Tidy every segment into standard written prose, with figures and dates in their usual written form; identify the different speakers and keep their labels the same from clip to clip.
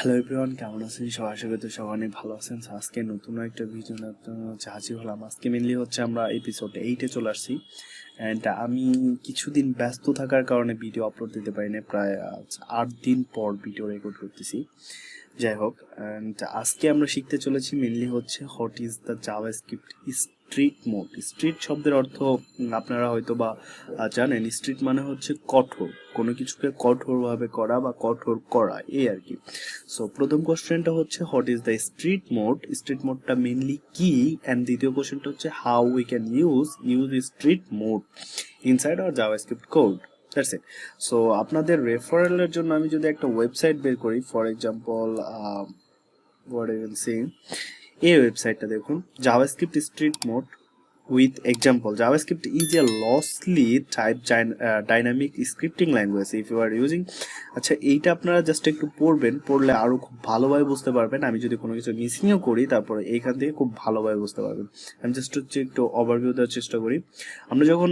Speaker 1: Hello everyone, কেমন আছেন সবাই? আশা করি সবাই অনেক ভালো আছেন। আজকে নতুন একটা ভিডিও হাজির হলাম। আজকে মেনলি হচ্ছে আমরা এপিসোড 8-এ চলে আসছি। অ্যান্ড আমি কিছুদিন ব্যস্ত থাকার কারণে ভিডিও আপলোড দিতে পারিনি, প্রায় 8 দিন পর ভিডিও রেকর্ড করতেছি। যাই হোক, অ্যান্ড আজকে আমরা শিখতে চলেছি মেনলি হচ্ছে what is the JavaScript strict mode. Street শব্দের অর্থ আপনারা হয়তো বা জানেন। স্ট্রিট মানে হচ্ছে কঠোর, কোনো কিছুকে কঠোরভাবে করা বা কঠোর করা, এই আর কি। সো প্রথম কোশ্চেনটা হচ্ছে what is the strict mode. Strict মোডটা মেনলি কি, অ্যান্ড দ্বিতীয় কোশ্চেনটা হচ্ছে how we can use strict mode inside our JavaScript code. That's it. So আপনাদের রেফারেলের জন্য আমি যদি একটা ওয়েবসাইট বের করি, for example what I will say, এই ওয়েবসাইটটা দেখুন, JavaScript strict mode with example. JavaScript is a loosely typed dynamic scripting language if you are using. আচ্ছা, এইটা আপনারা জাস্ট একটু পড়বেন, পড়লে আরো খুব ভালোভাবে বুঝতে পারবেন। আমি যদি কোনো কিছু মিসিংও করি, তারপরে এইখান থেকে খুব ভালোভাবে বুঝতে পারবেন। আমি জাস্ট হচ্ছে একটু ওভারভিউ দেওয়ার চেষ্টা করি। আমরা যখন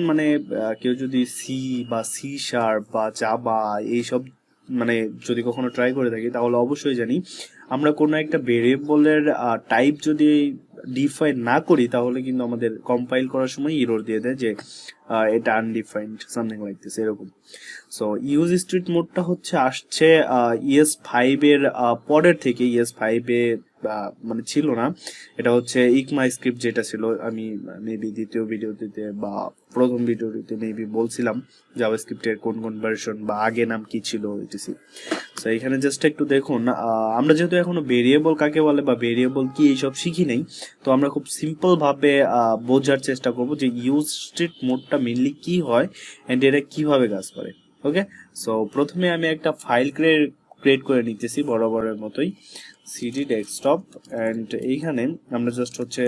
Speaker 1: কেউ যদি সি বা সি শার্প বা জাভা এইসব যদি কখনো ট্রাই করে থাকি, তাহলে অবশ্যই জানি আমরা কোনো একটা ভেরিয়েবলের টাইপ যদি ডিফাইন না করি, তাহলে কিন্তু আমাদের কম্পাইল করার সময় এরর দিয়ে দেয় যে এটা আনডিফাইন্ড, সামথিং লাইক দিস, এরকম। সো ইউজ স্ট্রিট মোডটা আসছে ES5 পরের থেকে। ES5 ছিল না, এটা হচ্ছে ইকমা স্ক্রিপ্ট যেটা ছিল। আমি মেবি দ্বিতীয় ভিডিওতে বা প্রথম ভিডিওতে মেবি বলছিলাম জাভাস্ক্রিপ্টের কোন কোন ভার্সন বা আগে নাম কি ছিল ইটিসি। তো এখানে জাস্ট একটু দেখুন, আমরা যেহেতু এখনো ভেরিয়েবল কাকে বলে বা ভেরিয়েবল কি এইসব শিখি নাই, তো আমরা খুব সিম্পল ভাবে বোঝার চেষ্টা করব যে ইউজ স্ট্রিট মোডটা মেনলি কি হয় এন্ড এটা কিভাবে কাজ করে। ওকে, সো প্রথমে আমি একটা ফাইল ক্রিয়েট করে নিতেছি বরাবরের মতোই, সিডি ডেস্কটপ। এন্ড এইখানে আমরা জাস্ট হচ্ছে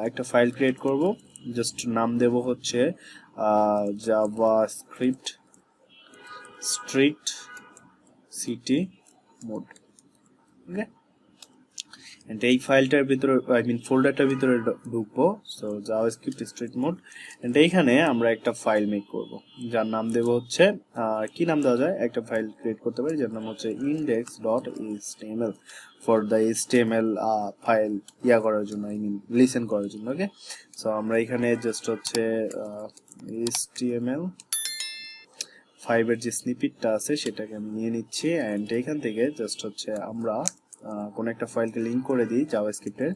Speaker 1: একটা ফাইল ক্রিয়েট করব। জাস্ট নাম দেব হচ্ছে JavaScript strict city mode. Okay, and এই ফাইলটার ভিতরে ফোল্ডারটার ভিতরে ঢুকবো। So JavaScript strict mode, and এইখানে আমরা একটা ফাইল মেক করব, যার নাম দেব হচ্ছে কি নাম দেওয়া যায়, একটা ফাইল ক্রিয়েট করতে পারি যার নাম হচ্ছে index.html for the HTML file করার জন্য, লিসেন করার জন্য। ওকে, সো আমরা এখানে জাস্ট হচ্ছে HTML5 এর যে স্নিপেটটা আছে সেটাকে আমি নিয়ে নিচ্ছি। এন্ড এইখান থেকে জাস্ট হচ্ছে আমরা কোন একটা ফাইলকে লিংক করে দিই জাভাস্ক্রিপ্টের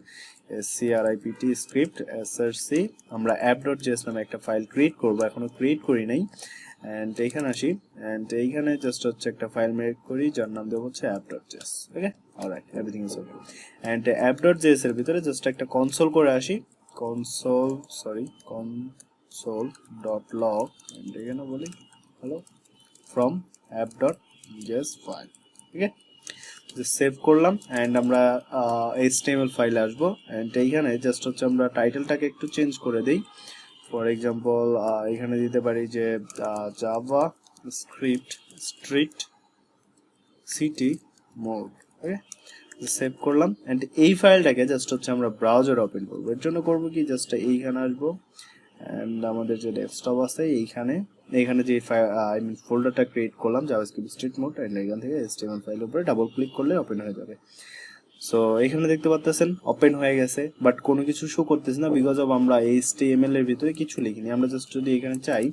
Speaker 1: script স্ক্রিপ্ট src। আমরা app.js নামে একটা ফাইল ক্রিয়েট করব, এখনো ক্রিয়েট করি নাই। এন্ড এইখানে আসি, এন্ড এইখানে জাস্ট হচ্ছে একটা ফাইল মেক করি যার নাম দেব হচ্ছে app.js। Okay, alright, everything is okay. And app.js এর ভিতরে জাস্ট একটা কনসোল করে আসি, console.log, এন্ড এখানে বলি hello from app.js file. Okay, save করলাম। এন্ড আমরা HTML ফাইলে আসবো। এন্ড এইখানে জাস্ট হচ্ছে আমরা টাইটেলটাকে একটু চেঞ্জ করে দেই। ফর এক্সাম্পল এখানে দিতে পারি যে জাভাস্ক্রিপ্ট স্ট্রিট সিটি মোড। ওকে, সেভ করলাম। এন্ড এই ফাইলটাকে জাস্ট হচ্ছে আমরা ব্রাউজার ওপেন করবো। এর জন্য করবো কি, জাস্ট এইখানে আসবো, এন্ড আমাদের যে ডেস্কটপ আছে এইখানে যে ফোল্ডারটা ক্রিয়েট করলাম জাভাস্ক্রিপ্ট স্ট্রিট মোড, এন্ড এখান থেকে HTML ফাইলের উপরে ডাবল ক্লিক করলে ওপেন হয়ে যাবে। সো এখানে দেখতে পাচ্ছেন ওপেন হয়ে গেছে, বাট কোনো কিছু শো করতেছে না, বিকজ অফ আমরা HTML এর ভিতরে কিছু লিখিনি। আমরা জাস্ট যদি এখানে চাই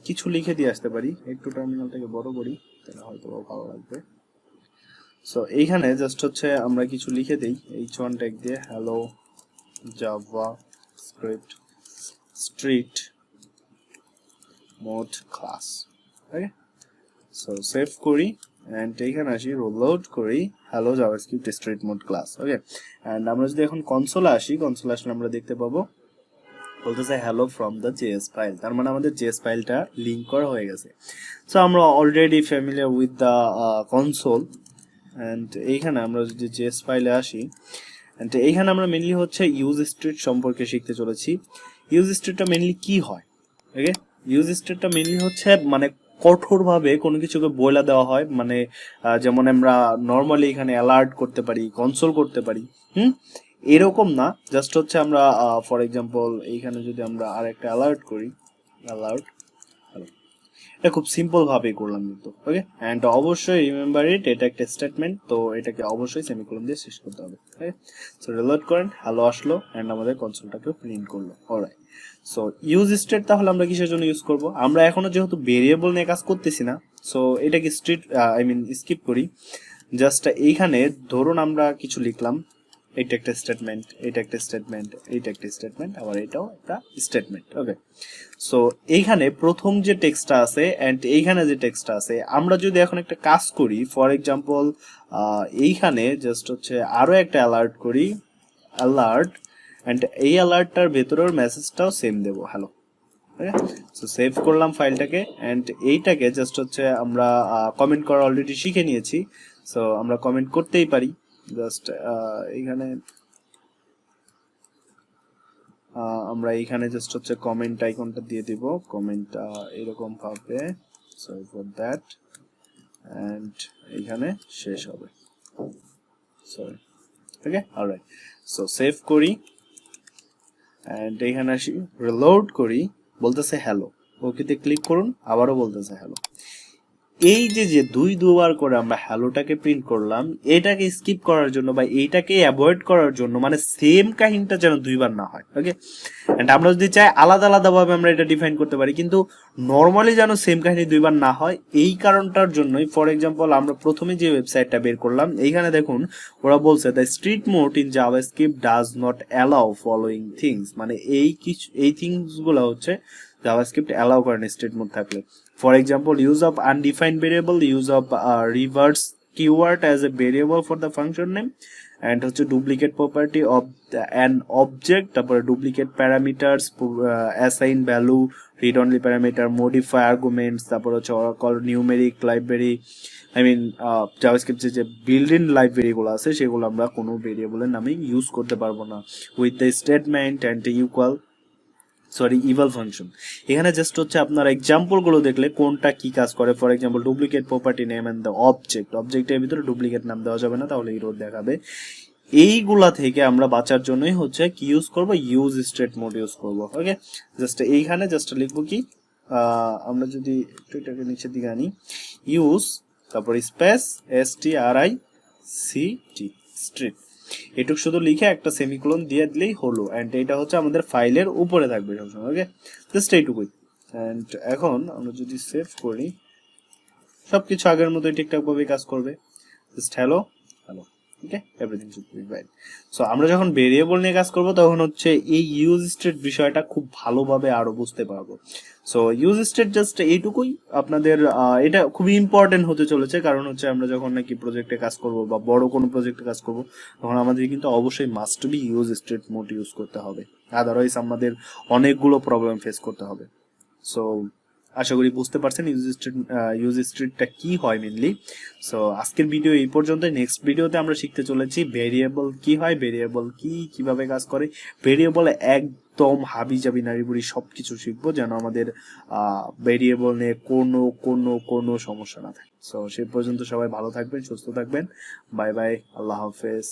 Speaker 1: কিছু লিখে দিয়ে আসতে পারি। একটু টার্মিনালটাকে বড় করি, তাহলে হয়তো ভালো লাগবে। সো এইখানে জাস্ট হচ্ছে আমরা কিছু লিখে দেই h1 ট্যাগ দিয়ে, hello JavaScript strict mode class. Okay, so save করি, এন্ড এইখানে আসি, রোল আউট করি, hello JavaScript strict mode class. Okay, and আমরা যদি এখন কনসোলে আসলে আমরা দেখতে পাবো বলতেছে hello from the JS file. তার মানে আমাদের জেএস ফাইলটা লিংক করা হয়ে গেছে। সো আমরা already familiar with the console. And এইখানে আমরা যদি জেএস ফাইলে আসি, এন্ড এইখানে আমরা মেনলি হচ্ছে ইউজ স্ট্রিট সম্পর্কে শিখতে চলেছি। ইউজ স্ট্রিটটা মেনলি কি হয়? ওকে, ইউজ স্ট্রিটটা মেনলি হচ্ছে কঠোরভাবে কোনো কিছুকে বলে দেওয়া হয়, যেমন আমরা নর্মালি এখানে অ্যালার্ট করতে পারি, কনসোল করতে পারি, এরকম না। জাস্ট হচ্ছে আমরা ফর এক্সাম্পল এইখানে যদি আমরা আরেকটা অ্যালার্ট করি, অ্যালার্ট এটা খুব সিম্পল ভাবে করলাম কিন্তু। ওকে, এন্ড অবশ্যই রিমেম্বার ইট, এটা একটা স্টেটমেন্ট, তো এটাকে অবশ্যই সেমিকোলন দিয়ে শেষ করতে হবে। ওকে, সো রিলোড করেন, হ্যালো আসলো এন্ড আমাদের কনসোলটাকে প্রিন্ট করলো। অলরাইট, সো ইউজ স্টেট তাহলে আমরা কিসের জন্য ইউজ করব? আমরা এখনো যেহেতু ভেরিয়েবল নিয়ে কাজ করতেছি না, সো এটাকে স্কিপ করি। জাস্ট এইখানে ধরুন আমরা কিছু লিখলাম, এটা একটা স্টেটমেন্ট, এটা একটা স্টেটমেন্ট, এটা একটা স্টেটমেন্ট, আবার এটাও একটা স্টেটমেন্ট। ওকে, সো এইখানে প্রথম যে টেক্সটটা আছে এন্ড এইখানে যে টেক্সটটা আছে, আমরা যদি এখন একটা কাজ করি, ফর এক্সাম্পল এইখানে জাস্ট হচ্ছে আরো একটা অ্যালার্ট করি, অ্যালার্ট, এন্ড এই অ্যালার্টটার ভেতরের মেসেজটাও সেম দেবো, হ্যালো। ওকে, সো সেভ করলাম ফাইলটাকে এন্ড এইটাকে জাস্ট হচ্ছে আমরা কমেন্ট করা অলরেডি শিখে নিয়েছি, সো আমরা কমেন্ট করতেই পারি। জাস্ট এইখানে আমরা এইখানে জাস্ট হচ্ছে কমেন্ট আইকনটা দিয়ে দিব, কমেন্ট এরকম ভাবে, সরি ফর দ্যাট, এন্ড এইখানে শেষ হবে, সরি। ওকে, অলরাইট, সো সেভ করি এন্ড এইখানে আসি, রিলোড করি, বলতেছে হ্যালো, ওকেতে ক্লিক করুন, আবারও বলতেছে হ্যালো। এই যে দুইবার করে আমরা হ্যালোটাকে প্রিন্ট করলাম, এটাকে স্কিপ করার জন্য বা এইটাকে অ্যাভয়েড করার জন্য, মানে সেম কাহিনীটা যেন দুইবার না হয়। ওকে, এন্ড আমরা যদি চাই আলাদা আলাদা ভাবে আমরা এটা ডিফাইন করতে পারি, কিন্তু নর্মালি যেন সেম কাহিনী দুইবার না হয়, এই কারণটার জন্যই ফর এক্সাম্পল আমরা প্রথমে যে ওয়েবসাইটটা বের করলাম, এইখানে দেখুন ওরা বলছে the strict mode in JavaScript does not allow following things, মানে এই থিংস গুলো হচ্ছে জাভাস্ক্রিপ্ট অ্যালাউ করে না স্ট্রিট মোড থাকলে। For example, use of undefined variable, use of reserved keyword as a variable for the function name, and হচ্ছে duplicate property of an object, তারপরে duplicate parameters, assign value, read only parameter, modify arguments, তারপর হচ্ছে oracle numeric library, JavaScript যে built in library গুলো আছে সেগুলো আমরা কোনো ভেরিয়েবলের নামে ইউজ করতে পারবো না, with the statement and eval function. এখানে জাস্ট হচ্ছে আপনার এক্সাম্পল গুলো দেখলে কোনটা কি কাজ করে। For example, duplicate property name and the অবজেক্টের ভিতরে ডুপ্লিকেট নাম দেওয়া যাবে না, তাহলে এরর দেখাবে। এইগুলা থেকে আমরা বাঁচার জন্যই হচ্ছে কি ইউজ করব, ইউজ স্টেট মোড ইউজ করব। ওকে, জাস্ট এইখানে জাস্ট লিখবো কি, আমরা যদি একটু এটাকে নিচের দিকে আনি, ইউজ তারপর স্পেস STRICT স্ট্রিট, এটুক শুধু লিখে একটা সেমিকোলন দিয়ে দিলেই হলো, এন্ড এটা হচ্ছে আমাদের ফাইলের উপরে থাকবে সবসময়। ওকে, জাস্ট এইটুকুই। এন্ড এখন আমরা যদি সেভ করি, সবকিছু আগের মতোই ঠিকঠাক ভাবে কাজ করবে। Just hello hello. Okay, everything should be fine. So আমরা যখন ভেরিয়েবল নিয়ে কাজ করব তখন হচ্ছে এই ইউজ স্টেট বিষয়টা খুব ভালোভাবে আরো বুঝতে পারবো। সো ইউজ স্টেট জাস্ট এইটুকুই আপনাদের, এটা খুবই ইম্পর্টেন্ট হতে চলেছে, কারণ হচ্ছে আমরা যখন নাকি প্রজেক্টে কাজ করব বা বড় কোনো প্রজেক্টে কাজ করব, তখন আমাদের কিন্তু অবশ্যই must be use state mode use করতে হবে, আদারওয়াইজ আমাদের অনেকগুলো প্রবলেম ফেস করতে হবে। সো আশা করি বুঝতে পারছেন ইউজ স্ট্রিটটা কি হয় মেনলি। সো আজকের ভিডিও এই পর্যন্ত। নেক্সট ভিডিওতে আমরা শিখতে চলেছি ভেরিয়েবল কি হয়, ভেরিয়েবল কিভাবে কাজ করে, ভেরিয়েবল একদম হাবি জাবি নাড়িবুড়ি সবকিছু শিখবো, যেন আমাদের ভেরিয়েবল নিয়ে কোনো সমস্যা না থাকে। সো সে পর্যন্ত সবাই ভালো থাকবেন, সুস্থ থাকবেন, বাই বাই, আল্লাহ হাফেজ।